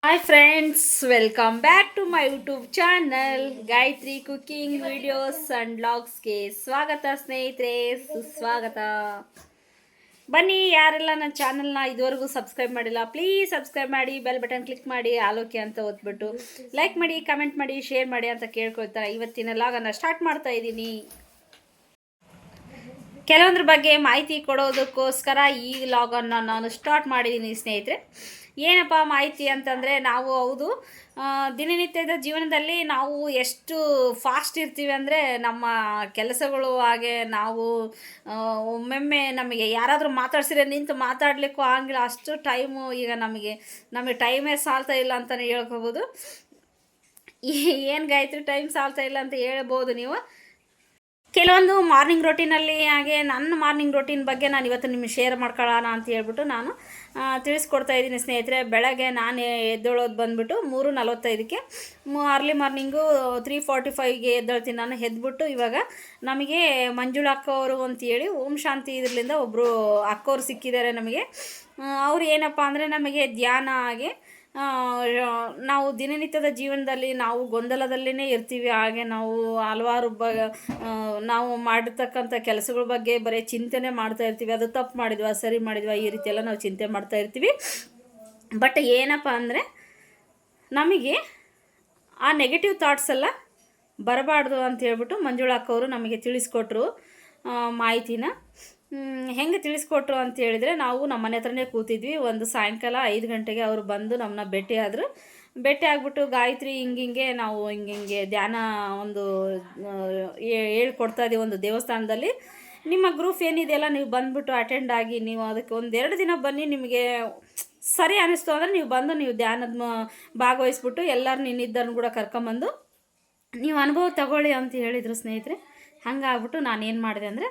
Hi friends, welcome back to my YouTube channel Gayatri cooking videos and ಬ್ಲಾಗ್ಸ್ಗೆ ಸ್ವಾಗತ ಸ್ನೇಹಿತರೆ, ಸುಸ್ವಾಗತ. ಬನ್ನಿ, ಯಾರೆಲ್ಲ ನನ್ನ ಚಾನಲ್ನ ಇದುವರೆಗೂ ಸಬ್ಸ್ಕ್ರೈಬ್ ಮಾಡಿಲ್ಲ ಪ್ಲೀಸ್ ಸಬ್ಸ್ಕ್ರೈಬ್ ಮಾಡಿ, ಬೆಲ್ ಬಟನ್ ಕ್ಲಿಕ್ ಮಾಡಿ, ಆಲೋಕೆ ಅಂತ ಓದ್ಬಿಟ್ಟು ಲೈಕ್ ಮಾಡಿ, ಕಮೆಂಟ್ ಮಾಡಿ, ಶೇರ್ ಮಾಡಿ ಅಂತ ಕೇಳ್ಕೊಳ್ತಾರೆ. ಇವತ್ತಿನ ಲಾಗನ್ನು ಸ್ಟಾರ್ಟ್ ಮಾಡ್ತಾ ಇದ್ದೀನಿ. ಕೆಲವೊಂದ್ರ ಬಗ್ಗೆ ಮಾಹಿತಿ ಕೊಡೋದಕ್ಕೋಸ್ಕರ ಈ ಲಾಗನ್ನು ನಾನು ಸ್ಟಾರ್ಟ್ ಮಾಡಿದ್ದೀನಿ ಸ್ನೇಹಿತರೆ. ಏನಪ್ಪ ಮಾಹಿತಿ ಅಂತಂದರೆ, ನಾವು ಹೌದು ದಿನನಿತ್ಯದ ಜೀವನದಲ್ಲಿ ನಾವು ಎಷ್ಟು ಫಾಸ್ಟ್ ಇರ್ತೀವಿ ಅಂದರೆ, ನಮ್ಮ ಕೆಲಸಗಳು ಹಾಗೆ ನಾವು ಒಮ್ಮೊಮ್ಮೆ ನಮಗೆ ಯಾರಾದರೂ ಮಾತಾಡ್ಸಿದ್ರೆ ನಿಂತು ಮಾತಾಡಲಿಕ್ಕೂ ಆಗಂಗಿಲ್ಲ, ಅಷ್ಟು ಟೈಮು ಈಗ ನಮಗೆ ಟೈಮೇ ಸಾಲ್ತಾ ಇಲ್ಲ ಅಂತಲೇ ಹೇಳ್ಕೋಬೋದು. ಏನು ಗಾಯತ್ರಿ ಟೈಮ್ ಸಾಲ್ತಾ ಇಲ್ಲ ಅಂತ ಹೇಳ್ಬೋದು ನೀವು. ಕೆಲವೊಂದು ಮಾರ್ನಿಂಗ್ ರೂಟೀನಲ್ಲಿ, ಹಾಗೆ ನನ್ನ ಮಾರ್ನಿಂಗ್ ರೂಟೀನ್ ಬಗ್ಗೆ ನಾನು ಇವತ್ತು ನಿಮಗೆ ಶೇರ್ ಮಾಡ್ಕೊಳ್ಳೋಣ ಅಂತ ಹೇಳ್ಬಿಟ್ಟು ನಾನು ತಿಳಿಸ್ಕೊಡ್ತಾ ಇದ್ದೀನಿ ಸ್ನೇಹಿತರೆ. ಬೆಳಗ್ಗೆ ನಾನು ಎದ್ದೇಳೋದು ಬಂದುಬಿಟ್ಟು 3:45ಕ್ಕೆ, ಅರ್ಲಿ ಮಾರ್ನಿಂಗು 3:45ಗೆ ಎದ್ದೇಳ್ತೀನಿ ನಾನು. ಎದ್ಬಿಟ್ಟು ಇವಾಗ ನಮಗೆ ಮಂಜುಳಾ ಅಕ್ಕವರು ಅಂತೇಳಿ ಓಂ ಶಾಂತಿ ಇದರಿಂದ ಒಬ್ಬರು ಅಕ್ಕವ್ರು ಸಿಕ್ಕಿದ್ದಾರೆ ನಮಗೆ. ಅವರು ಏನಪ್ಪ ಅಂದರೆ, ನಮಗೆ ಧ್ಯಾನ ಹಾಗೆ ನಾವು ದಿನನಿತ್ಯದ ಜೀವನದಲ್ಲಿ ನಾವು ಗೊಂದಲದಲ್ಲೇ ಇರ್ತೀವಿ. ಹಾಗೆ ನಾವು ಹಲವಾರು ನಾವು ಮಾಡಿರ್ತಕ್ಕಂಥ ಕೆಲಸಗಳ ಬಗ್ಗೆ ಬರೀ ಚಿಂತನೆ ಮಾಡ್ತಾ ಇರ್ತೀವಿ. ಅದು ತಪ್ಪು ಮಾಡಿದ್ವಾ, ಸರಿ ಮಾಡಿದ್ವಾ, ಈ ರೀತಿ ಎಲ್ಲ ನಾವು ಚಿಂತೆ ಮಾಡ್ತಾ ಇರ್ತೀವಿ. ಬಟ್ ಏನಪ್ಪ ಅಂದರೆ, ನಮಗೆ ಆ ನೆಗೆಟಿವ್ ಥಾಟ್ಸ್ ಎಲ್ಲ ಬರಬಾರ್ದು ಅಂತ ಹೇಳ್ಬಿಟ್ಟು ಮಂಜುಳಾ ಅಕ್ಕವರು ನಮಗೆ ತಿಳಿಸ್ಕೊಟ್ರು ಮಾಹಿತಿನ. ಹೆಂಗೆ ತಿಳಿಸ್ಕೊಟ್ರು ಅಂತ ಹೇಳಿದರೆ, ನಾವು ನಮ್ಮ ಮನೆ ಹತ್ರನೇ ಕೂತಿದ್ವಿ. ಒಂದು ಸಾಯಂಕಾಲ 5 ಗಂಟೆಗೆ ಅವರು ಬಂದು ನಮ್ಮನ್ನ ಭೇಟಿ ಆದರು. ಭೇಟಿ ಆಗಿಬಿಟ್ಟು, ಗಾಯತ್ರಿ ಹಿಂಗೆ ನಾವು ಹಿಂಗೆ ಧ್ಯಾನ ಒಂದು ಹೇಳ್ಕೊಡ್ತಾ ಇದ್ದೀವಿ ಒಂದು ದೇವಸ್ಥಾನದಲ್ಲಿ, ನಿಮ್ಮ ಗ್ರೂಪ್ ಏನಿದೆಯಲ್ಲ ನೀವು ಬಂದುಬಿಟ್ಟು ಅಟೆಂಡ್ ಆಗಿ, ನೀವು ಅದಕ್ಕೆ 1-2 ದಿನ ಬನ್ನಿ, ನಿಮಗೆ ಸರಿ ಅನ್ನಿಸ್ತು ಅಂದರೆ ನೀವು ಬಂದು ನೀವು ಧ್ಯಾನದ ಭಾಗವಹಿಸ್ಬಿಟ್ಟು ಎಲ್ಲರೂ ಇನ್ನಿದ್ದರನ್ನು ಕೂಡ ಕರ್ಕೊಂಬಂದು ನೀವು ಅನುಭವ ತಗೊಳ್ಳಿ ಅಂತ ಹೇಳಿದರು ಸ್ನೇಹಿತರೆ. ಹಂಗಾಗ್ಬಿಟ್ಟು ನಾನೇನು ಮಾಡಿದೆ ಅಂದರೆ,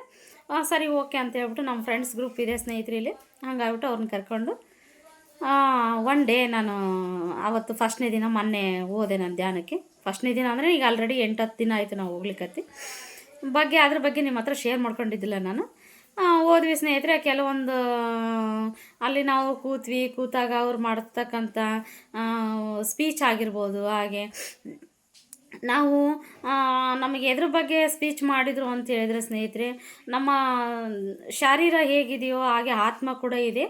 ಸರಿ ಓಕೆ ಅಂತ ಹೇಳ್ಬಿಟ್ಟು, ನಮ್ಮ ಫ್ರೆಂಡ್ಸ್ ಗ್ರೂಪ್ ಇದೆ ಸ್ನೇಹಿತರೆ ಇಲ್ಲಿ, ಹಂಗಾಗ್ಬಿಟ್ಟು ಅವ್ರನ್ನ ಕರ್ಕೊಂಡು ಒನ್ ಡೇ ನಾನು ಆವತ್ತು ಫಸ್ಟ್ನೇ ದಿನ ಮೊನ್ನೆ ಹೋದೆ ನಾನು ಧ್ಯಾನಕ್ಕೆ. ಫಸ್ಟ್ನೇ ದಿನ ಅಂದರೆ ಈಗ ಆಲ್ರೆಡಿ 8-10 ದಿನ ಆಯಿತು ನಾವು ಹೋಗ್ಲಿಕ್ಕತ್ತಿ. ಅದ್ರ ಬಗ್ಗೆ ನಿಮ್ಮ ಹತ್ರ ಶೇರ್ ಮಾಡ್ಕೊಂಡಿದ್ದಿಲ್ಲ ನಾನು. ಹೋದ್ವಿ ಸ್ನೇಹಿತರೆ. ಕೆಲವೊಂದು ಅಲ್ಲಿ ನಾವು ಕೂತಾಗ ಅವ್ರು ಮಾಡ್ತಕ್ಕಂಥ ಸ್ಪೀಚ್ ಆಗಿರ್ಬೋದು, ಹಾಗೆ ನಾವು ನಮಗೆ ಎದ್ರ ಬಗ್ಗೆ ಸ್ಪೀಚ್ ಮಾಡಿದರು ಅಂತ ಹೇಳಿದ್ರೆ ಸ್ನೇಹಿತರೆ, ನಮ್ಮ ಶರೀರ ಹೇಗಿದೆಯೋ ಹಾಗೆ ಆತ್ಮ ಕೂಡ ಇದೆ.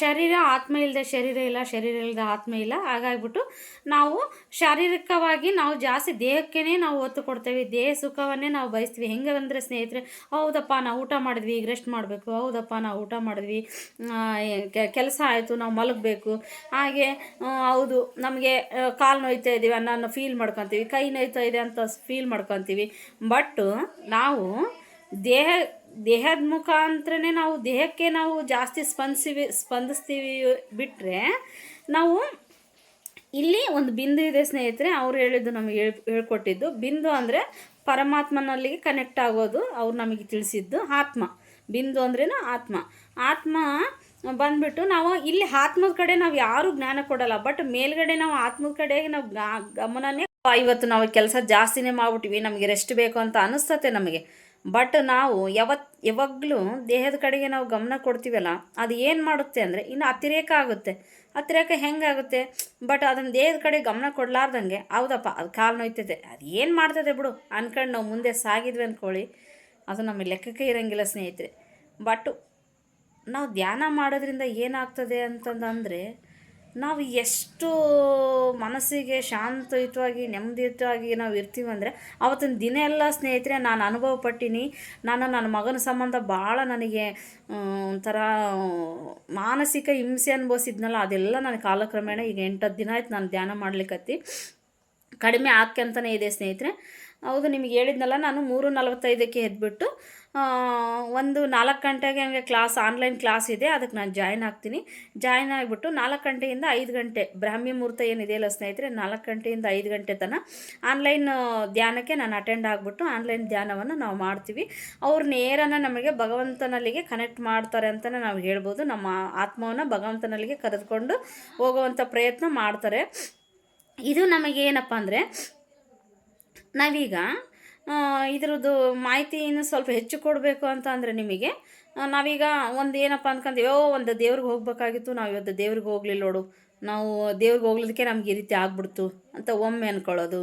ಶರೀರ ಆತ್ಮ ಇಲ್ಲದೆ ಶರೀರ ಇಲ್ಲ, ಶರೀರ ಇಲ್ಲದೆ ಆತ್ಮ ಇಲ್ಲ. ಹಾಗಾಗಿಬಿಟ್ಟು ನಾವು ಶಾರೀರಿಕವಾಗಿ ನಾವು ಜಾಸ್ತಿ ದೇಹಕ್ಕೇ ನಾವು ಒತ್ತು ಕೊಡ್ತೇವೆ, ದೇಹ ಸುಖವನ್ನೇ ನಾವು ಬಯಸ್ತೀವಿ. ಹೆಂಗೆ ಅಂದರೆ ಸ್ನೇಹಿತರೆ, ಹೌದಪ್ಪ ನಾವು ಊಟ ಮಾಡಿದ್ವಿ, ಈಗ ರೆಸ್ಟ್ ಮಾಡಬೇಕು, ಹೌದಪ್ಪ ನಾವು ಊಟ ಮಾಡಿದ್ವಿ, ಕೆಲಸ ಆಯಿತು, ನಾವು ಮಲಗಬೇಕು, ಹಾಗೆ ಹೌದು ನಮಗೆ ಕಾಲು ನೋಯ್ತಾ ಇದ್ದೀವಿ ಅನ್ನೋ ಫೀಲ್ ಮಾಡ್ಕೊತೀವಿ, ಕೈ ನೋಯ್ತಾ ಇದೆ ಅಂತ ಫೀಲ್ ಮಾಡ್ಕೊತೀವಿ. ಬಟ್ ನಾವು ದೇಹದ ಮುಖಾಂತರನೇ ನಾವು ದೇಹಕ್ಕೆ ನಾವು ಜಾಸ್ತಿ ಸ್ಪಂದಿಸ್ತೀವಿ ಬಿಟ್ಟರೆ, ನಾವು ಇಲ್ಲಿ ಒಂದು ಬಿಂದು ಇದೆ ಸ್ನೇಹಿತರೆ. ಅವ್ರು ಹೇಳಿದ್ದು ನಮಗೆ ಹೇಳ್ಕೊಟ್ಟಿದ್ದು ಬಿಂದು ಅಂದರೆ ಪರಮಾತ್ಮನಲ್ಲಿಗೆ ಕನೆಕ್ಟ್ ಆಗೋದು. ಅವ್ರು ನಮಗೆ ತಿಳಿಸಿದ್ದು ಆತ್ಮ. ಬಿಂದು ಅಂದ್ರೇನು ಆತ್ಮ ಬಂದ್ಬಿಟ್ಟು, ನಾವು ಇಲ್ಲಿ ಆತ್ಮದ ಕಡೆ ನಾವು ಯಾರೂ ಜ್ಞಾನ ಕೊಡಲ್ಲ, ಬಟ್ ಮೇಲ್ಗಡೆ ನಾವು ಆತ್ಮದ ಕಡೆಗೆ ನಾವು ಗಮನನೇ. ಇವತ್ತು ನಾವು ಕೆಲಸ ಜಾಸ್ತಿನೇ ಮಾಡ್ಬಿಟ್ಟಿವಿ, ನಮಗೆ ರೆಸ್ಟ್ ಬೇಕು ಅಂತ ಅನಿಸ್ತತೆ ನಮಗೆ. ಬಟ್ ನಾವು ಯಾವಾಗಲೂ ದೇಹದ ಕಡೆಗೆ ನಾವು ಗಮನ ಕೊಡ್ತೀವಲ್ಲ, ಅದು ಏನು ಮಾಡುತ್ತೆ ಅಂದರೆ ಇನ್ನು ಅತಿರೇಕ ಆಗುತ್ತೆ. ಅತಿರೇಕ ಹೆಂಗಾಗುತ್ತೆ, ಬಟ್ ಅದನ್ನು ದೇಹದ ಕಡೆ ಗಮನ ಕೊಡಲಾರ್ದಂಗೆ, ಹೌದಪ್ಪ ಅದು ಕಾಲು ನೋಯ್ತೈತೆ, ಅದು ಏನು ಮಾಡ್ತದೆ ಬಿಡು ಅಂದ್ಕೊಂಡು ನಾವು ಮುಂದೆ ಸಾಗಿದ್ವಿ ಅಂದ್ಕೊಳ್ಳಿ, ಅದು ನಮಗೆ ಲೆಕ್ಕಕ್ಕೆ ಇರೋಂಗಿಲ್ಲ ಸ್ನೇಹಿತರೆ. ಬಟ್ ನಾವು ಧ್ಯಾನ ಮಾಡೋದ್ರಿಂದ ಏನಾಗ್ತದೆ ಅಂತಂದರೆ, ನಾವು ಎಷ್ಟು ಮನಸ್ಸಿಗೆ ಶಾಂತಯುತವಾಗಿ ನೆಮ್ಮದಿಯುತವಾಗಿ ನಾವು ಇರ್ತೀವಿ ಅಂದರೆ, ಆವತ್ತಿನ ದಿನ ಎಲ್ಲ ಸ್ನೇಹಿತರೆ ನಾನು ಅನುಭವ ಪಟ್ಟೀನಿ. ನನ್ನ ಮಗನ ಸಂಬಂಧ ಭಾಳ ನನಗೆ ಒಂಥರ ಮಾನಸಿಕ ಹಿಂಸೆ ಅನುಭವಿಸಿದ್ನಲ್ಲ, ಅದೆಲ್ಲ ನನಗೆ ಕಾಲಕ್ರಮೇಣ ಈಗ 8-10 ದಿನ ಆಯ್ತು ನಾನು ಧ್ಯಾನ ಮಾಡ್ಲಿಕ್ಕತ್ತಿ, ಕಡಿಮೆ ಆಗ್ತಂತಲೇ ಇದೆ ಸ್ನೇಹಿತರೆ. ಹೌದು, ನಿಮಗೆ ಹೇಳಿದ್ನಲ್ಲ, ನಾನು 3:45ಕ್ಕೆ ಎದ್ಬಿಟ್ಟು ಒಂದು 4 ಗಂಟೆಗೆ ಹಂಗೆ ಆನ್ಲೈನ್ ಕ್ಲಾಸ್ ಇದೆ, ಅದಕ್ಕೆ ನಾನು ಜಾಯ್ನ್ ಆಗ್ತೀನಿ. ಜಾಯ್ನ್ ಆಗಿಬಿಟ್ಟು 4 ಗಂಟೆಯಿಂದ 5 ಗಂಟೆ ಬ್ರಾಹ್ಮಿ ಮುಹೂರ್ತ ಏನಿದೆಯಲ್ಲ ಸ್ನೇಹಿತರೆ, 4 ಗಂಟೆಯಿಂದ 5 ಗಂಟೆ ತನಕ ಆನ್ಲೈನ್ ಧ್ಯಾನಕ್ಕೆ ನಾನು ಅಟೆಂಡ್ ಆಗಿಬಿಟ್ಟು ಆನ್ಲೈನ್ ಧ್ಯಾನವನ್ನು ನಾವು ಮಾಡ್ತೀವಿ. ಅವ್ರು ನೇರನ ನಮಗೆ ಭಗವಂತನಲ್ಲಿಗೆ ಕನೆಕ್ಟ್ ಮಾಡ್ತಾರೆ ಅಂತಲೇ ನಾವು ಹೇಳ್ಬೋದು. ನಮ್ಮ ಆತ್ಮವನ್ನು ಭಗವಂತನಲ್ಲಿಗೆ ಕರೆದುಕೊಂಡು ಹೋಗುವಂಥ ಪ್ರಯತ್ನ ಮಾಡ್ತಾರೆ. ಇದು ನಮಗೇನಪ್ಪ ಅಂದರೆ, ನಾವೀಗ ಇದ್ರದ್ದು ಮಾಹಿತಿಯನ್ನು ಸ್ವಲ್ಪ ಹೆಚ್ಚು ಕೊಡಬೇಕು ಅಂತ ಅಂದರೆ ನಿಮಗೆ, ನಾವೀಗ ಒಂದು ಏನಪ್ಪ ಅಂದ್ಕೊಂತೀವಿ, ಒಂದು ದೇವ್ರಿಗೆ ಹೋಗ್ಬೇಕಾಗಿತ್ತು, ನಾವು ಇವತ್ತು ದೇವ್ರಿಗೆ ಹೋಗಲಿಲ್ಲ ನೋಡು, ನಾವು ದೇವ್ರಿಗೆ ಹೋಗ್ಲಿಕ್ಕೆ ನಮ್ಗೆ ಈ ರೀತಿ ಆಗ್ಬಿಡ್ತು ಅಂತ ಒಮ್ಮೆ ಅಂದ್ಕೊಳ್ಳೋದು,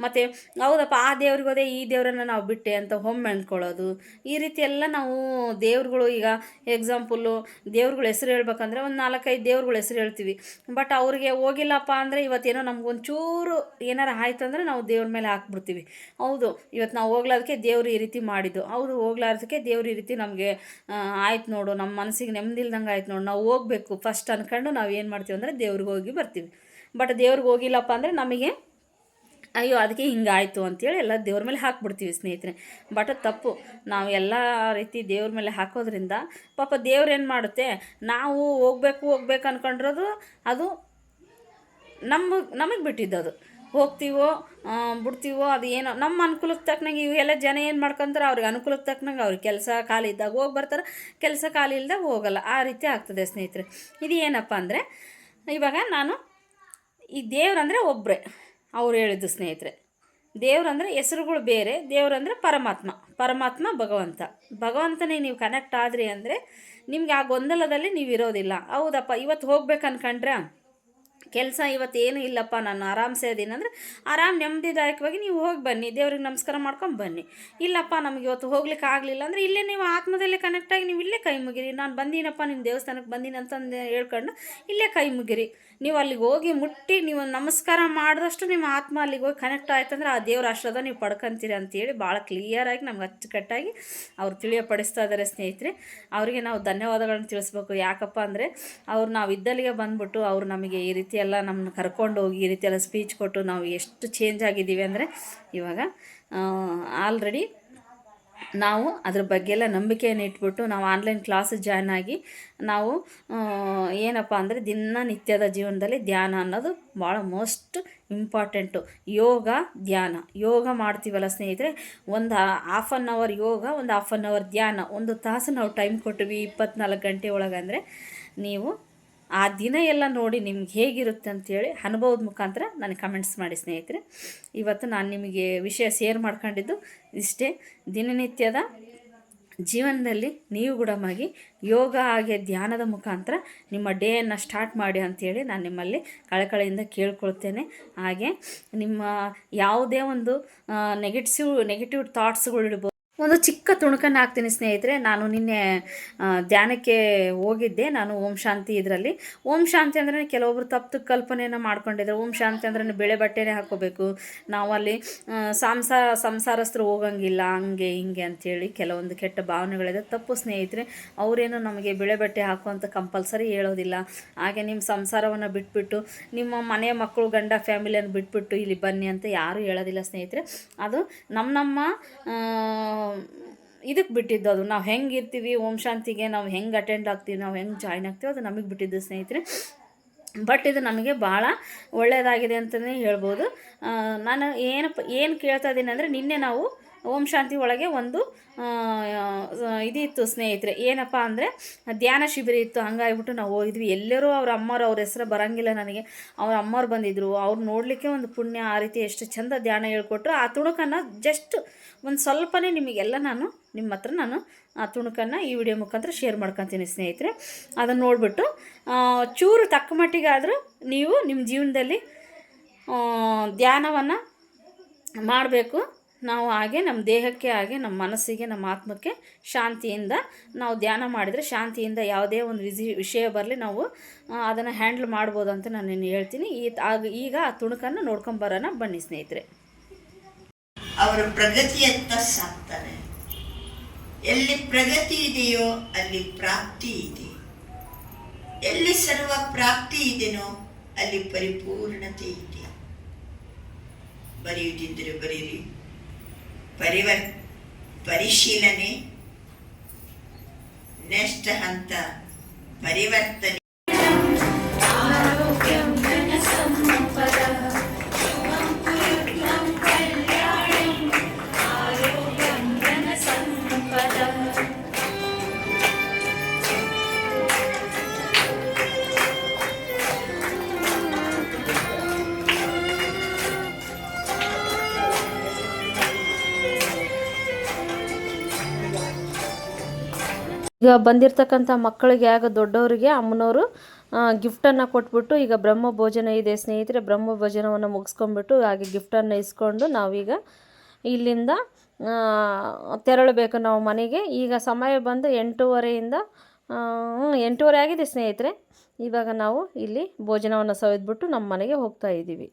ಮತ್ತು ಹೌದಪ್ಪ ಆ ದೇವ್ರಿಗೆ ಹೋದೆ ಈ ದೇವರನ್ನು ನಾವು ಬಿಟ್ಟೆ ಅಂತ ಒಮ್ಮೆ ಅಂದ್ಕೊಳ್ಳೋದು. ಈ ರೀತಿ ಎಲ್ಲ ನಾವು ದೇವ್ರುಗಳು, ಈಗ ಎಕ್ಸಾಂಪಲ್ಲು ದೇವ್ರುಗಳ ಹೆಸರು ಹೇಳ್ಬೇಕಂದ್ರೆ ಒಂದು 4-5 ದೇವ್ರುಗಳ ಹೆಸರು ಹೇಳ್ತೀವಿ. ಬಟ್ ಅವ್ರಿಗೆ ಹೋಗಿಲ್ಲಪ್ಪ ಅಂದರೆ ಇವತ್ತೇನೋ ನಮ್ಗೊಂಚೂರು ಏನಾರು ಆಯ್ತು ಅಂದರೆ ನಾವು ದೇವ್ರ ಮೇಲೆ ಹಾಕ್ಬಿಡ್ತೀವಿ. ಹೌದು, ಇವತ್ತು ನಾವು ಹೋಗ್ಲಾರ್ದಕ್ಕೆ ದೇವ್ರು ಈ ರೀತಿ ಮಾಡಿದ್ದು, ಹೌದು ಹೋಗ್ಲಾರ್ದಕ್ಕೆ ದೇವ್ರು ಈ ರೀತಿ ನಮಗೆ ಆಯ್ತು ನೋಡು, ನಮ್ಮ ಮನಸ್ಸಿಗೆ ನೆಮ್ಮದಿ ಇಲ್ದಂಗೆ ಆಯ್ತು ನೋಡು, ನಾವು ಹೋಗ್ಬೇಕು ಫಸ್ಟ್ ಅಂದ್ಕೊಂಡು ನಾವು ಏನು ಮಾಡ್ತೀವಿ ಅಂದರೆ ದೇವ್ರಿಗೆ ಹೋಗಿ ಬರ್ತೀವಿ. ಬಟ್ ದೇವ್ರಿಗೆ ಹೋಗಿಲ್ಲಪ್ಪ ಅಂದರೆ ನಮಗೆ ಅಯ್ಯೋ ಅದಕ್ಕೆ ಹಿಂಗಾಯಿತು ಅಂಥೇಳಿ ಎಲ್ಲ ದೇವ್ರ ಮೇಲೆ ಹಾಕ್ಬಿಡ್ತೀವಿ ಸ್ನೇಹಿತರೆ. ಬಟ್ ತಪ್ಪು, ನಾವು ಎಲ್ಲ ರೀತಿ ದೇವ್ರ ಮೇಲೆ ಹಾಕೋದ್ರಿಂದ ಪಾಪ ದೇವ್ರು ಏನು ಮಾಡುತ್ತೆ, ನಾವು ಹೋಗ್ಬೇಕು ಅಂದ್ಕೊಂಡಿರೋದು ಅದು ನಮಗೆ ಬಿಟ್ಟಿದ್ದದು. ಹೋಗ್ತೀವೋ ಬಿಡ್ತೀವೋ ಅದು ಏನೋ ನಮ್ಮ ಅನುಕೂಲಕ್ಕೆ ತಕ್ಕನಂಗೆ. ಇವೆಲ್ಲ ಜನ ಏನು ಮಾಡ್ಕೊತಾರೆ, ಅವ್ರಿಗೆ ಅನುಕೂಲಕ್ಕೆ ತಕ್ಕನಂಗೆ ಅವ್ರಿಗೆ ಕೆಲಸ ಖಾಲಿ ಇದ್ದಾಗ ಹೋಗಿ ಬರ್ತಾರೆ, ಕೆಲಸ ಖಾಲಿ ಇಲ್ದಾಗ ಹೋಗಲ್ಲ, ಆ ರೀತಿ ಆಗ್ತದೆ ಸ್ನೇಹಿತರೆ. ಇದು ಏನಪ್ಪ ಅಂದರೆ, ಇವಾಗ ನಾನು ಈ ದೇವ್ರಂದರೆ ಒಬ್ಬರೇ ಅವ್ರು ಹೇಳಿದ್ದು ಸ್ನೇಹಿತರೆ. ದೇವ್ರಂದರೆ ಹೆಸರುಗಳು ಬೇರೆ, ದೇವ್ರಂದರೆ ಪರಮಾತ್ಮ ಭಗವಂತನಿಗೆ ನೀವು ಕನೆಕ್ಟ್ ಆದ್ರಿ ಅಂದರೆ ನಿಮ್ಗೆ ಆ ಗೊಂದಲದಲ್ಲಿ ನೀವು ಇರೋದಿಲ್ಲ. ಹೌದಪ್ಪ ಇವತ್ತು ಹೋಗ್ಬೇಕು ಅನ್ಕೊಂಡ್ರೆ ಕೆಲಸ ಇವತ್ತೇನು ಇಲ್ಲಪ್ಪ ನಾನು ಆರಾಮ್ಸೆ ಅದೀನಿ ಅಂದರೆ ಆರಾಮ್ ನೆಮ್ಮದಿದಾಯಕವಾಗಿ ನೀವು ಹೋಗಿ ಬನ್ನಿ, ದೇವ್ರಿಗೆ ನಮಸ್ಕಾರ ಮಾಡ್ಕೊಂಡು ಬನ್ನಿ. ಇಲ್ಲಪ್ಪ ನಮಗೆ ಇವತ್ತು ಹೋಗ್ಲಿಕ್ಕೆ ಆಗಲಿಲ್ಲ ಅಂದರೆ ಇಲ್ಲೇ ನೀವು ಆತ್ಮದಲ್ಲೇ ಕನೆಕ್ಟಾಗಿ ನೀವು ಇಲ್ಲೇ ಕೈ ಮುಗಿರಿ. ನಾನು ಬಂದೀನಪ್ಪ ನಿಮ್ಮ ದೇವಸ್ಥಾನಕ್ಕೆ ಬಂದೀನಿ ಅಂತಂದು ಹೇಳ್ಕೊಂಡು ಇಲ್ಲೇ ಕೈ ಮುಗಿರಿ. ನೀವು ಅಲ್ಲಿಗೆ ಹೋಗಿ ಮುಟ್ಟಿ ನೀವು ನಮಸ್ಕಾರ ಮಾಡಿದಷ್ಟು ನಿಮ್ಮ ಆತ್ಮ ಅಲ್ಲಿಗೆ ಹೋಗಿ ಕನೆಕ್ಟ್ ಆಯ್ತಂದ್ರೆ ಆ ದೇವ್ರ ಆಶೀರ್ವಾದ ನೀವು ಪಡ್ಕೊಂತೀರಿ ಅಂತೇಳಿ ಭಾಳ ಕ್ಲಿಯರಾಗಿ ನಮ್ಗೆ ಅಚ್ಚುಕಟ್ಟಾಗಿ ಅವ್ರು ತಿಳಿಯಪಡಿಸ್ತಾ ಇದ್ದಾರೆ ಸ್ನೇಹಿತರೆ. ಅವರಿಗೆ ನಾವು ಧನ್ಯವಾದಗಳನ್ನ ತಿಳಿಸ್ಬೇಕು. ಯಾಕಪ್ಪ ಅಂದರೆ ಅವ್ರು ನಾವು ಇದ್ದಲ್ಲಿಗೆ ಬಂದುಬಿಟ್ಟು ಅವ್ರು ನಮಗೆ ಈ ರೀತಿ ಎಲ್ಲ ನಮ್ಮನ್ನ ಕರ್ಕೊಂಡು ಹೋಗಿ ಈ ರೀತಿ ಎಲ್ಲ ಸ್ಪೀಚ್ ಕೊಟ್ಟು ನಾವು ಎಷ್ಟು ಚೇಂಜ್ ಆಗಿದ್ದೀವಿ ಅಂದರೆ ಇವಾಗ ಆಲ್ರೆಡಿ ನಾವು ಅದ್ರ ಬಗ್ಗೆ ಎಲ್ಲ ನಂಬಿಕೆಯನ್ನು ಇಟ್ಬಿಟ್ಟು ನಾವು ಆನ್ಲೈನ್ ಕ್ಲಾಸ್ ಜಾಯ್ನ್ ಆಗಿ ನಾವು ಏನಪ್ಪ ಅಂದರೆ ದಿನನಿತ್ಯದ ಜೀವನದಲ್ಲಿ ಧ್ಯಾನ ಅನ್ನೋದು ಭಾಳ ಮೋಸ್ಟ್ ಇಂಪಾರ್ಟೆಂಟು. ಯೋಗ ಮಾಡ್ತೀವಲ್ಲ ಸ್ನೇಹಿತರೆ, ಒಂದು ಹಾಫ್ ಆನ್ ಅವರ್ ಯೋಗ, ಒಂದು ಹಾಫ್ ಆನ್ ಅವರ್ ಧ್ಯಾನ, 1 ತಾಸು ನಾವು ಟೈಮ್ ಕೊಟ್ಟಿವಿ 24 ಗಂಟೆ ಒಳಗಂದರೆ ನೀವು ಆ ದಿನ ಎಲ್ಲ ನೋಡಿ ನಿಮ್ಗೆ ಹೇಗಿರುತ್ತೆ ಅಂಥೇಳಿ ಅನುಭವದ ಮುಖಾಂತರ ನನಗೆ ಕಮೆಂಟ್ಸ್ ಮಾಡಿ ಸ್ನೇಹಿತರೆ. ಇವತ್ತು ನಾನು ನಿಮಗೆ ವಿಷಯ ಶೇರ್ ಮಾಡ್ಕೊಂಡಿದ್ದು ಇಷ್ಟೇ. ದಿನನಿತ್ಯದ ಜೀವನದಲ್ಲಿ ನೀವು ಗುಣಮಾಗಿ ಯೋಗ ಹಾಗೆ ಧ್ಯಾನದ ಮುಖಾಂತರ ನಿಮ್ಮ ಡೇಯನ್ನು ಸ್ಟಾರ್ಟ್ ಮಾಡಿ ಅಂಥೇಳಿ ನಾನು ನಿಮ್ಮಲ್ಲಿ ಕಳಕಳಿಯಿಂದ ಕೇಳ್ಕೊಳ್ತೇನೆ. ಹಾಗೆ ನಿಮ್ಮ ಯಾವುದೇ ಒಂದು ನೆಗೆಟಿವ್ ಥಾಟ್ಸ್ಗಳಿರ್ಬೋದು, ಒಂದು ಚಿಕ್ಕ ತುಣುಕನ್ನು ಹಾಕ್ತೀನಿ ಸ್ನೇಹಿತರೆ. ನಾನು ನಿನ್ನೆ ಧ್ಯಾನಕ್ಕೆ ಹೋಗಿದ್ದೆ. ನಾನು ಓಂ ಶಾಂತಿ ಇದರಲ್ಲಿ ಓಂ ಶಾಂತಿ ಅಂದರೆ ಕೆಲವೊಬ್ರು ತಪ್ಪು ಕಲ್ಪನೆಯನ್ನು ಮಾಡ್ಕೊಂಡಿದ್ದಾರೆ. ಓಂ ಶಾಂತಿ ಅಂದ್ರೆ ಬೆಳೆ ಬಟ್ಟೆನೇ ಹಾಕ್ಕೋಬೇಕು, ನಾವು ಅಲ್ಲಿ ಸಂಸಾರಸ್ಥರು ಹೋಗಂಗಿಲ್ಲ, ಹಂಗೆ ಹಿಂಗೆ ಅಂಥೇಳಿ ಕೆಲವೊಂದು ಕೆಟ್ಟ ಭಾವನೆಗಳಿದೆ. ತಪ್ಪು ಸ್ನೇಹಿತರೆ. ಅವರೇನು ನಮಗೆ ಬೆಳೆ ಬಟ್ಟೆ ಹಾಕುವಂಥ ಕಂಪಲ್ಸರಿ ಹೇಳೋದಿಲ್ಲ. ಹಾಗೆ ನಿಮ್ಮ ಸಂಸಾರವನ್ನು ಬಿಟ್ಬಿಟ್ಟು ನಿಮ್ಮ ಮನೆಯ ಮಕ್ಕಳು ಗಂಡ ಫ್ಯಾಮಿಲಿಯನ್ನು ಬಿಟ್ಬಿಟ್ಟು ಇಲ್ಲಿ ಬನ್ನಿ ಅಂತ ಯಾರೂ ಹೇಳೋದಿಲ್ಲ ಸ್ನೇಹಿತರೆ. ಅದು ನಮ್ಮ ಇದಕ್ಕೆ ಬಿಟ್ಟಿದ್ದು. ಅದು ನಾವು ಹೆಂಗೆ ಇರ್ತೀವಿ, ಓಂ ಶಾಂತಿಗೆ ನಾವು ಹೆಂಗೆ ಅಟೆಂಡ್ ಆಗ್ತೀವಿ, ನಾವು ಹೆಂಗೆ ಜಾಯ್ನ್ ಆಗ್ತೀವಿ, ಅದು ನಮಗೆ ಬಿಟ್ಟಿದ್ದು ಸ್ನೇಹಿತರೆ. ಬಟ್ ಇದು ನಮಗೆ ಭಾಳ ಒಳ್ಳೆಯದಾಗಿದೆ ಅಂತಲೇ ಹೇಳ್ಬೋದು. ನಾನು ಏನು ಕೇಳ್ತಾ ಇದ್ದೀನಿ ಅಂದರೆ, ನಿನ್ನೆ ನಾವು ಓಂ ಶಾಂತಿ ಒಳಗೆ ಒಂದು ಇದಿತ್ತು ಸ್ನೇಹಿತರೆ. ಏನಪ್ಪ ಅಂದರೆ ಧ್ಯಾನ ಶಿಬಿರ ಇತ್ತು. ಹಂಗಾಗಿಬಿಟ್ಟು ನಾವು ಹೋಗಿದ್ವಿ. ಎಲ್ಲರೂ ಅವ್ರ ಅಮ್ಮವ್ರು, ಅವ್ರ ಹೆಸರು ಬರೋಂಗಿಲ್ಲ ನನಗೆ, ಅವ್ರ ಅಮ್ಮವ್ರು ಬಂದಿದ್ದರು. ಅವ್ರು ನೋಡಲಿಕ್ಕೆ ಒಂದು ಪುಣ್ಯ. ಆ ರೀತಿ ಎಷ್ಟು ಚಂದ ಧ್ಯಾನ ಹೇಳ್ಕೊಟ್ರು. ಆ ತುಣುಕನ್ನು ಜಸ್ಟ್ ಒಂದು ಸ್ವಲ್ಪನೇ ನಿಮಗೆಲ್ಲ ನಿಮ್ಮ ಹತ್ರ ನಾನು ಆ ತುಣುಕನ್ನು ಈ ವಿಡಿಯೋ ಮುಖಾಂತರ ಶೇರ್ ಮಾಡ್ಕೊತೀನಿ ಸ್ನೇಹಿತರೆ. ಅದನ್ನು ನೋಡಿಬಿಟ್ಟು ಚೂರು ತಕ್ಕ ಮಟ್ಟಿಗಾದರೂ ನೀವು ನಿಮ್ಮ ಜೀವನದಲ್ಲಿ ಧ್ಯಾನವನ್ನು ಮಾಡಬೇಕು. ನಾವು ಹಾಗೆ ನಮ್ಮ ದೇಹಕ್ಕೆ, ಹಾಗೆ ನಮ್ಮ ಮನಸ್ಸಿಗೆ, ನಮ್ಮ ಆತ್ಮಕ್ಕೆ ಶಾಂತಿಯಿಂದ ನಾವು ಧ್ಯಾನ ಮಾಡಿದರೆ ಶಾಂತಿಯಿಂದ ಯಾವುದೇ ಒಂದು ವಿಷಯ ಬರಲಿ ನಾವು ಅದನ್ನು ಹ್ಯಾಂಡಲ್ ಮಾಡ್ಬೋದು ಅಂತ ನಾನು ಹೇಳ್ತೀನಿ. ಈಗ ಆ ತುಣುಕನ್ನು ನೋಡ್ಕೊಂಬರೋಣ ಬನ್ನಿ ಸ್ನೇಹಿತರೆ. ಅವರು ಪ್ರಗತಿಯತ್ತ ಸಾಕ್ತಾರೆ. ಎಲ್ಲಿ ಪ್ರಗತಿ ಇದೆಯೋ ಅಲ್ಲಿ ಪ್ರಾಪ್ತಿ ಇದೆ. ಎಲ್ಲಿ ಸರ್ವ ಪ್ರಾಪ್ತಿ ಇದೆಯೋ ಅಲ್ಲಿ ಪರಿಪೂರ್ಣತೆ ಇದೆ. ಬರೆಯುವುದಿದ್ದರೆ ಬರೀರಿ. ಪರಿಶೀಲನೆ, ನೆಕ್ಸ್ಟ್ ಹಂತ ಪರಿವರ್ತನೆ. ಈಗ ಬಂದಿರತಕ್ಕಂಥ ಮಕ್ಕಳಿಗೆ ಆಗ ದೊಡ್ಡವರಿಗೆ ಅಮ್ಮನವರು ಗಿಫ್ಟನ್ನು ಕೊಟ್ಬಿಟ್ಟು ಈಗ ಬ್ರಹ್ಮ ಭೋಜನ ಇದೆ ಸ್ನೇಹಿತರೆ. ಬ್ರಹ್ಮ ಭೋಜನವನ್ನು ಮುಗಿಸ್ಕೊಂಡ್ಬಿಟ್ಟು ಹಾಗೆ ಗಿಫ್ಟನ್ನು ಇಸ್ಕೊಂಡು ನಾವೀಗ ಇಲ್ಲಿಂದ ತೆರಳಬೇಕು ನಾವು ಮನೆಗೆ. ಈಗ ಸಮಯ ಬಂದು 8:30 8:30 ಆಗಿದೆ ಸ್ನೇಹಿತರೆ. ಇವಾಗ ನಾವು ಇಲ್ಲಿ ಭೋಜನವನ್ನು ಸವಿದ್ಬಿಟ್ಟು ನಮ್ಮ ಮನೆಗೆ ಹೋಗ್ತಾ ಇದ್ದೀವಿ.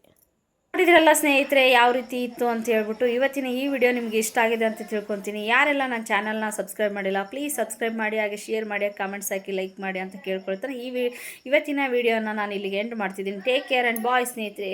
ನೋಡಿದ್ರಲ್ಲ ಸ್ನೇಹಿತರೆ ಯಾವ ರೀತಿ ಇತ್ತು ಅಂತ ಹೇಳ್ಬಿಟ್ಟು. ಇವತ್ತಿನ ಈ ವಿಡಿಯೋ ನಿಮಗೆ ಇಷ್ಟ ಆಗಿದೆ ಅಂತ ತಿಳ್ಕೊತೀನಿ. ಯಾರೆಲ್ಲ ನನ್ನ ಚಾನಲ್ನ ಸಬ್ಸ್ಕ್ರೈಬ್ ಮಾಡಿಲ್ಲ ಪ್ಲೀಸ್ ಸಬ್ಸ್ಕ್ರೈಬ್ ಮಾಡಿ, ಹಾಗೆ ಶೇರ್ ಮಾಡಿ, ಕಾಮೆಂಟ್ಸ್ ಹಾಕಿ, ಲೈಕ್ ಮಾಡಿ ಅಂತ ಕೇಳ್ಕೊಳ್ತಾರೆ. ಇವತ್ತಿನ ವಿಡಿಯೋನ ನಾನು ಇಲ್ಲಿಗೆ ಎಂಡ್ ಮಾಡ್ತಿದ್ದೀನಿ. ಟೇಕ್ ಕೇರ್ ಆ್ಯಂಡ್ ಬಾಯ್ ಸ್ನೇಹಿತರೆ.